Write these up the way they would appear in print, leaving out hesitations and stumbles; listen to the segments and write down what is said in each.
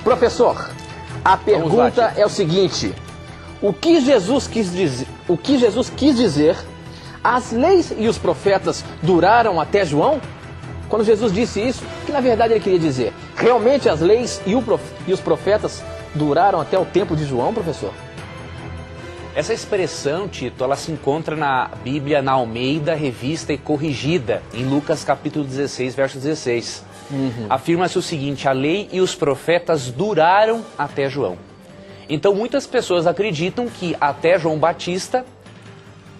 Professor, a pergunta é o seguinte: o que Jesus quis dizer? As leis e os profetas duraram até João? Quando Jesus disse isso, o que na verdade ele queria dizer? Realmente as leis e os profetas duraram até o tempo de João, professor? Essa expressão, Tito, ela se encontra na Bíblia, na Almeida, Revista e Corrigida, em Lucas capítulo 16, verso 16. Afirma-se o seguinte: a lei e os profetas duraram até João. Então muitas pessoas acreditam que até João Batista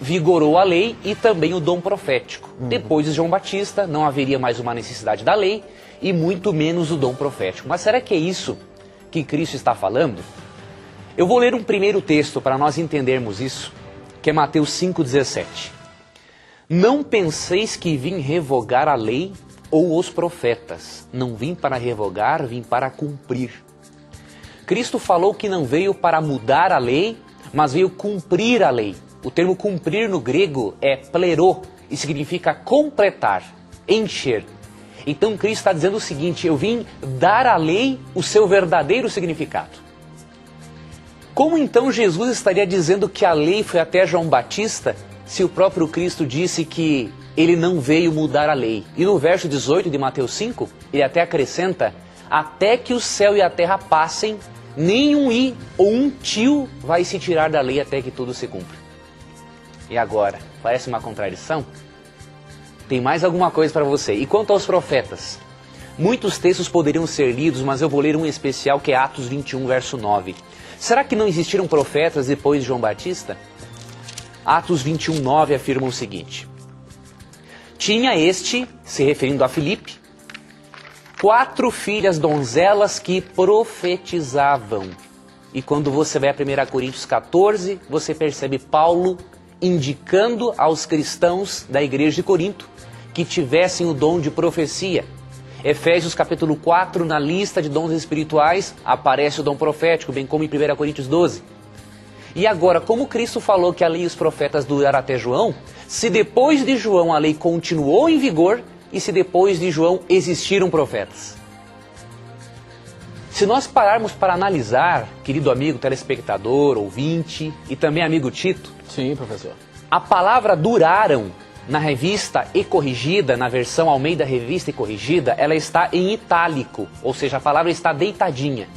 vigorou a lei e também o dom profético. Depois de João Batista não haveria mais uma necessidade da lei e muito menos o dom profético. Mas será que é isso que Cristo está falando? Eu vou ler um primeiro texto para nós entendermos isso, que é Mateus 5,17. Não penseis que vim revogar a lei ou os profetas. Não vim para revogar, vim para cumprir. Cristo falou que não veio para mudar a lei, mas veio cumprir a lei. O termo cumprir no grego é plerô e significa completar, encher. Então Cristo está dizendo o seguinte: eu vim dar à lei o seu verdadeiro significado. Como então Jesus estaria dizendo que a lei foi até João Batista, se o próprio Cristo disse que ele não veio mudar a lei? E no verso 18 de Mateus 5, ele até acrescenta: até que o céu e a terra passem, nem um i ou um tio vai se tirar da lei até que tudo se cumpra. E agora? Parece uma contradição? Tem mais alguma coisa para você. E quanto aos profetas? Muitos textos poderiam ser lidos, mas eu vou ler um especial que é Atos 21, verso 9. Será que não existiram profetas depois de João Batista? Atos 21, 9 afirma o seguinte: tinha este, se referindo a Filipe, 4 filhas donzelas que profetizavam. E quando você vai a 1 Coríntios 14, você percebe Paulo indicando aos cristãos da igreja de Corinto que tivessem o dom de profecia. Efésios capítulo 4, na lista de dons espirituais, aparece o dom profético, bem como em 1 Coríntios 12. E agora, como Cristo falou que a lei e os profetas duraram até João, se depois de João a lei continuou em vigor e se depois de João existiram profetas? Se nós pararmos para analisar, querido amigo telespectador, ouvinte e também amigo Tito, sim, professor, a palavra duraram na Revista e Corrigida, na versão Almeida Revista e Corrigida, ela está em itálico, ou seja, a palavra está deitadinha.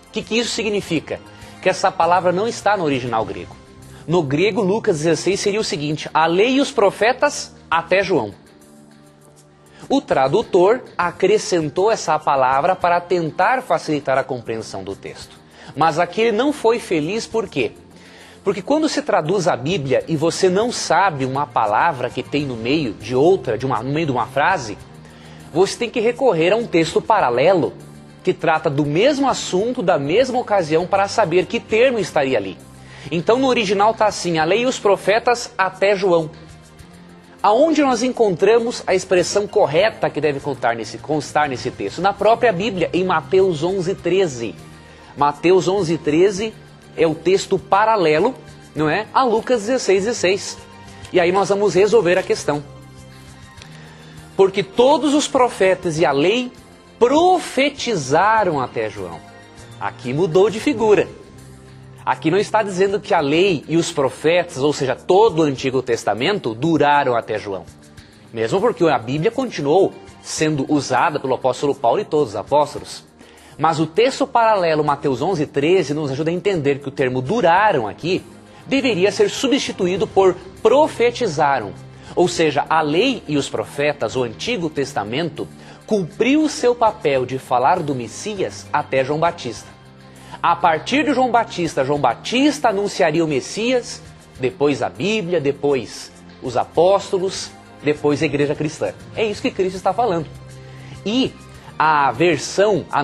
O que isso significa? Que essa palavra não está no original grego. No grego, Lucas 16 seria o seguinte: a lei e os profetas até João. O tradutor acrescentou essa palavra para tentar facilitar a compreensão do texto. Mas aqui ele não foi feliz, por quê? Porque quando se traduz a Bíblia e você não sabe uma palavra que tem no meio de outra, no meio de uma frase, você tem que recorrer a um texto paralelo que trata do mesmo assunto, da mesma ocasião, para saber que termo estaria ali. Então no original está assim: a lei e os profetas até João. Aonde nós encontramos a expressão correta que deve constar nesse texto? Na própria Bíblia, em Mateus 11:13. Mateus 11:13 é o texto paralelo, não é, a Lucas 16:16. E aí nós vamos resolver a questão. Porque todos os profetas e a lei profetizaram até João. Aqui mudou de figura. Aqui não está dizendo que a lei e os profetas, ou seja, todo o Antigo Testamento, duraram até João. Mesmo porque a Bíblia continuou sendo usada pelo apóstolo Paulo e todos os apóstolos. Mas o texto paralelo, Mateus 11:13, nos ajuda a entender que o termo duraram aqui deveria ser substituído por profetizaram. Ou seja, a lei e os profetas, o Antigo Testamento, cumpriu o seu papel de falar do Messias até João Batista. A partir de João Batista anunciaria o Messias, depois a Bíblia, depois os apóstolos, depois a igreja cristã. É isso que Cristo está falando. E a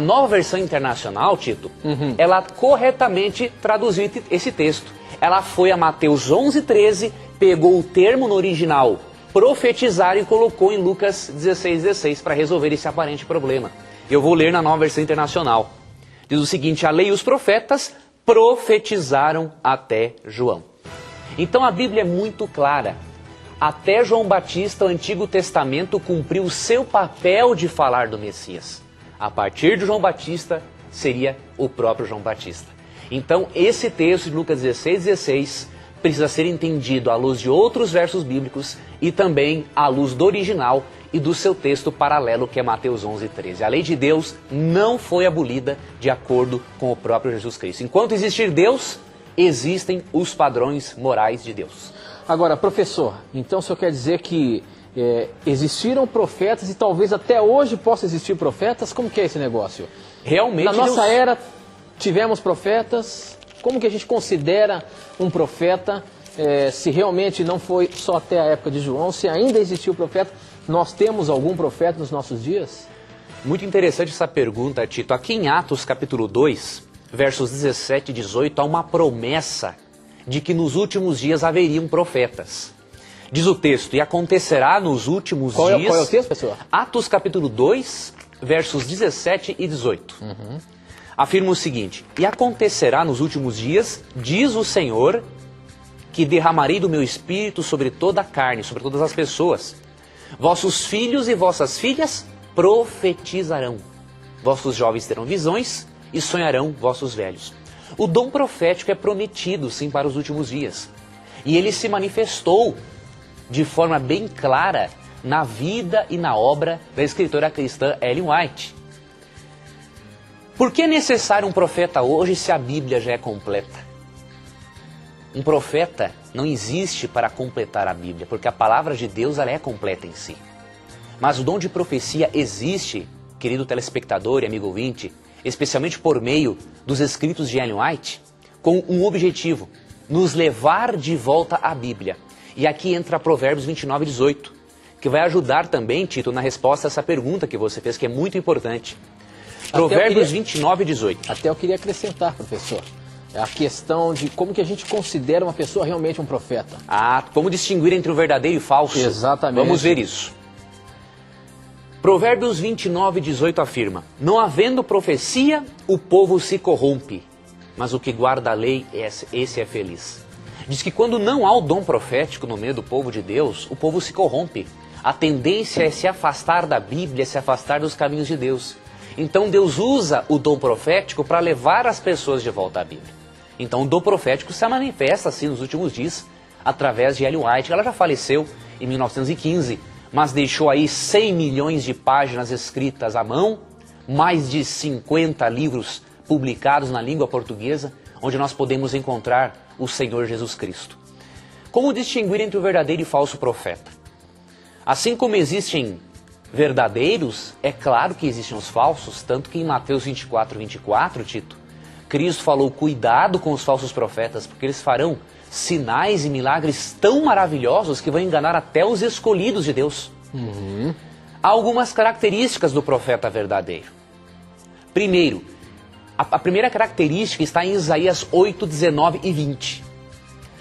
nova versão internacional, Tito, ela corretamente traduziu esse texto. Ela foi a Mateus 11:13, pegou o termo no original, profetizar, e colocou em Lucas 16:16 para resolver esse aparente problema. Eu vou ler na nova versão internacional. Diz o seguinte: a lei e os profetas profetizaram até João. Então a Bíblia é muito clara. Até João Batista, o Antigo Testamento cumpriu o seu papel de falar do Messias. A partir de João Batista, seria o próprio João Batista. Então, esse texto de Lucas 16:16 precisa ser entendido à luz de outros versos bíblicos e também à luz do original e do seu texto paralelo, que é Mateus 11:13. A lei de Deus não foi abolida de acordo com o próprio Jesus Cristo. Enquanto existir Deus, existem os padrões morais de Deus. Agora, professor, então o senhor quer dizer que existiram profetas e talvez até hoje possa existir profetas? Como que é esse negócio? Realmente, na nossa era tivemos profetas. Como que a gente considera um profeta? Se realmente não foi só até a época de João, se ainda existiu profeta, nós temos algum profeta nos nossos dias? Muito interessante essa pergunta, Tito. Aqui em Atos capítulo 2, versos 17 e 18, há uma promessa de que nos últimos dias haveriam profetas. Diz o texto, e acontecerá nos últimos dias... Qual é o texto, pessoal? Atos capítulo 2, versos 17 e 18. Afirma o seguinte, e acontecerá nos últimos dias, diz o Senhor, que derramarei do meu espírito sobre toda a carne, sobre todas as pessoas. Vossos filhos e vossas filhas profetizarão. Vossos jovens terão visões e sonharão vossos velhos. O dom profético é prometido, sim, para os últimos dias. E ele se manifestou de forma bem clara na vida e na obra da escritora cristã Ellen White. Por que é necessário um profeta hoje se a Bíblia já é completa? Um profeta não existe para completar a Bíblia, porque a palavra de Deus ela é completa em si. Mas o dom de profecia existe, querido telespectador e amigo ouvinte, especialmente por meio dos escritos de Ellen White, com um objetivo, nos levar de volta à Bíblia. E aqui entra Provérbios 29:18, que vai ajudar também, Tito, na resposta a essa pergunta que você fez, que é muito importante. Provérbios 29:18. Até eu queria acrescentar, professor, a questão de como que a gente considera uma pessoa realmente um profeta. Como distinguir entre o verdadeiro e o falso? Exatamente. Vamos ver isso. Provérbios 29:18 afirma, não havendo profecia, o povo se corrompe, mas o que guarda a lei, esse é feliz. Diz que quando não há o dom profético no meio do povo de Deus, o povo se corrompe. A tendência é se afastar da Bíblia, se afastar dos caminhos de Deus. Então Deus usa o dom profético para levar as pessoas de volta à Bíblia. Então o dom profético se manifesta assim nos últimos dias, através de Ellen White. Ela já faleceu em 1915, mas deixou aí 100 milhões de páginas escritas à mão, mais de 50 livros publicados na língua portuguesa, onde nós podemos encontrar o Senhor Jesus Cristo. Como distinguir entre o verdadeiro e falso profeta? Assim como existem verdadeiros, é claro que existem os falsos, tanto que em Mateus 24:24, Tito, Cristo falou, cuidado com os falsos profetas, porque eles farão sinais e milagres tão maravilhosos que vão enganar até os escolhidos de Deus. Há algumas características do profeta verdadeiro. Primeiro, a primeira característica está em Isaías 8:19 e 20.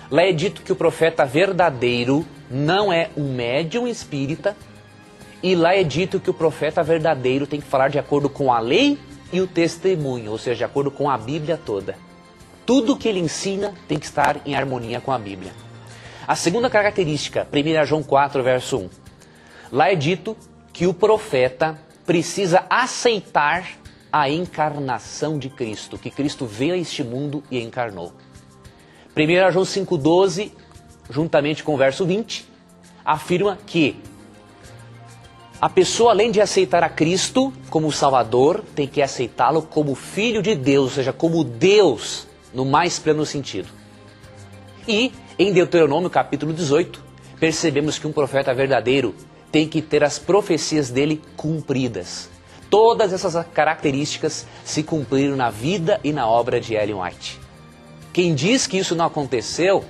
Lá é dito que o profeta verdadeiro não é um médium espírita, e lá é dito que o profeta verdadeiro tem que falar de acordo com a lei e o testemunho, ou seja, de acordo com a Bíblia toda. Tudo que ele ensina tem que estar em harmonia com a Bíblia. A segunda característica, 1 João 4, verso 1. Lá é dito que o profeta precisa aceitar a encarnação de Cristo, que Cristo veio a este mundo e encarnou. 1 João 5,12, juntamente com o verso 20, afirma que a pessoa, além de aceitar a Cristo como Salvador, tem que aceitá-lo como Filho de Deus, ou seja, como Deus, no mais pleno sentido. E, em Deuteronômio capítulo 18, percebemos que um profeta verdadeiro tem que ter as profecias dele cumpridas. Todas essas características se cumpriram na vida e na obra de Ellen White. Quem diz que isso não aconteceu,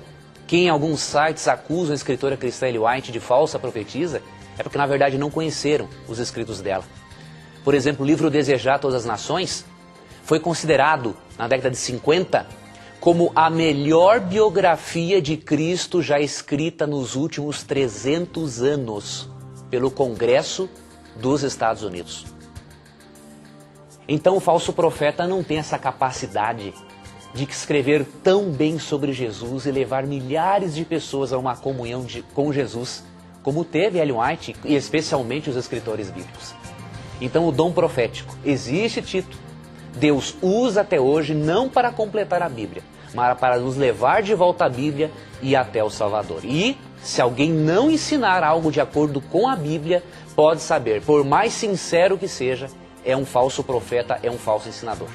quem em alguns sites acusa a escritora cristã Ellen White de falsa profetisa, é porque na verdade não conheceram os escritos dela. Por exemplo, o livro Desejar Todas as Nações foi considerado, na década de 50, como a melhor biografia de Cristo já escrita nos últimos 300 anos pelo Congresso dos Estados Unidos. Então o falso profeta não tem essa capacidade de escrever tão bem sobre Jesus e levar milhares de pessoas a uma comunhão com Jesus, como teve Ellen White e especialmente os escritores bíblicos. Então o dom profético existe, Tito, Deus usa até hoje não para completar a Bíblia, mas para nos levar de volta à Bíblia e até o Salvador. E se alguém não ensinar algo de acordo com a Bíblia, pode saber, por mais sincero que seja, é um falso profeta, é um falso ensinador.